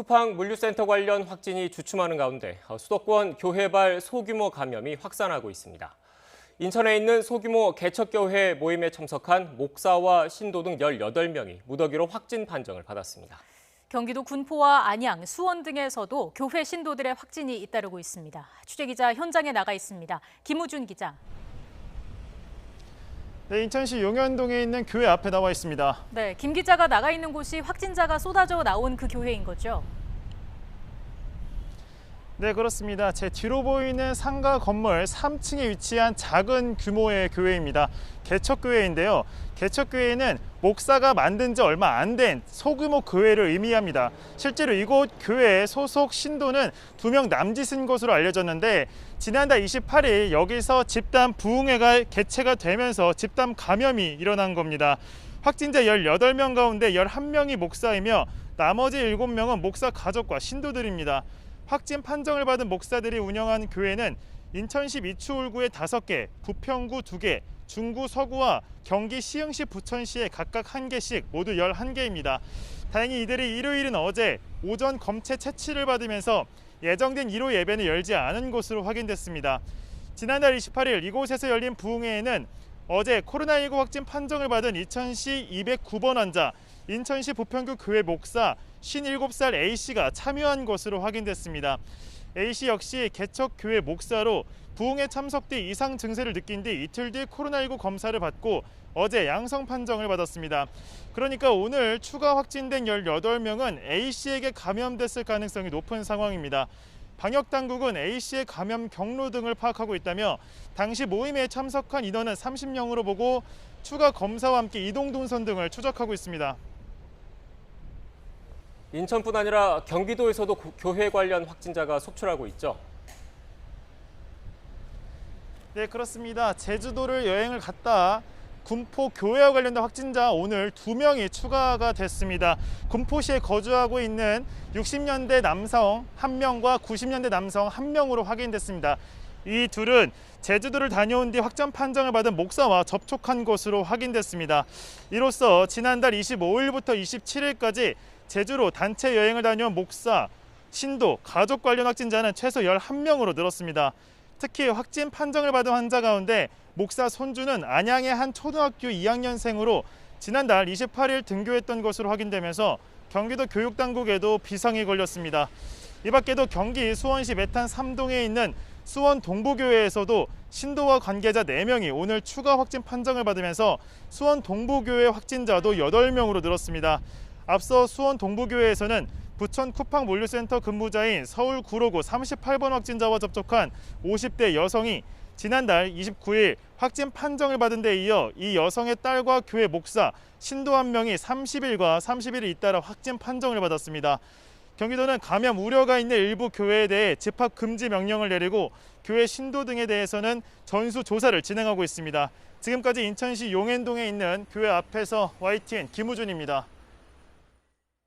쿠팡 물류센터 관련 확진이 주춤하는 가운데 수도권 교회발 소규모 감염이 확산하고 있습니다. 인천에 있는 소규모 개척교회 모임에 참석한 목사와 신도 등 18명이 무더기로 확진 판정을 받았습니다. 경기도 군포와 안양, 수원 등에서도 교회 신도들의 확진이 잇따르고 있습니다. 취재기자 현장에 나가 있습니다. 김우준 기자. 네, 인천시 용현동에 있는 교회 앞에 나와 있습니다. 네, 김 기자가 나가 있는 곳이 확진자가 쏟아져 나온 그 교회인 거죠? 네, 그렇습니다. 제 뒤로 보이는 상가 건물 3층에 위치한 작은 규모의 교회입니다. 개척교회인데요. 개척교회는 목사가 만든 지 얼마 안 된 소규모 교회를 의미합니다. 실제로 이곳 교회 소속 신도는 2명 남짓인 것으로 알려졌는데 지난달 28일 여기서 집단 부흥회가 개최가 되면서 집단 감염이 일어난 겁니다. 확진자 18명 가운데 11명이 목사이며 나머지 7명은 목사 가족과 신도들입니다. 확진 판정을 받은 목사들이 운영한 교회는 인천시 미추홀구에 5개, 부평구 2개, 중구 서구와 경기 시흥시 부천시에 각각 1개씩 모두 11개입니다. 다행히 이들이 일요일인 어제 오전 검체 채취를 받으면서 예정된 1호 예배는 열지 않은 것으로 확인됐습니다. 지난달 28일 이곳에서 열린 부흥회에는 어제 코로나19 확진 판정을 받은 인천시 209번 환자, 인천시 부평구 교회 목사 57살 A씨가 참여한 것으로 확인됐습니다. A씨 역시 개척교회 목사로 부흥회 참석 뒤 이상 증세를 느낀 뒤 이틀 뒤 코로나19 검사를 받고 어제 양성 판정을 받았습니다. 그러니까 오늘 추가 확진된 18명은 A씨에게 감염됐을 가능성이 높은 상황입니다. 방역당국은 A씨의 감염 경로 등을 파악하고 있다며 당시 모임에 참석한 인원은 30명으로 보고 추가 검사와 함께 이동 동선 등을 추적하고 있습니다. 인천뿐 아니라 경기도에서도 교회 관련 확진자가 속출하고 있죠. 네, 그렇습니다. 제주도를 여행을 갔다 군포 교회와 관련된 확진자 오늘 2명이 추가가 됐습니다. 군포시에 거주하고 있는 60년대 남성 1명과 90년대 남성 1명으로 확인됐습니다. 이 둘은 제주도를 다녀온 뒤 확진 판정을 받은 목사와 접촉한 것으로 확인됐습니다. 이로써 지난달 25일부터 27일까지 제주로 단체 여행을 다녀온 목사, 신도, 가족 관련 확진자는 최소 11명으로 늘었습니다. 특히 확진 판정을 받은 환자 가운데 목사 손주는 안양의 한 초등학교 2학년생으로 지난달 28일 등교했던 것으로 확인되면서 경기도 교육당국에도 비상이 걸렸습니다. 이 밖에도 경기 수원시 메탄 3동에 있는 수원 동부교회에서도 신도와 관계자 4명이 오늘 추가 확진 판정을 받으면서 수원 동부교회 확진자도 8명으로 늘었습니다. 앞서 수원 동부교회에서는 부천 쿠팡 물류센터 근무자인 서울 구로구 38번 확진자와 접촉한 50대 여성이 지난달 29일 확진 판정을 받은 데 이어 이 여성의 딸과 교회 목사, 신도 1명이 30일과 30일을 잇따라 확진 판정을 받았습니다. 경기도는 감염 우려가 있는 일부 교회에 대해 집합 금지 명령을 내리고 교회 신도 등에 대해서는 전수 조사를 진행하고 있습니다. 지금까지 인천시 용현동에 있는 교회 앞에서 YTN 김우준입니다.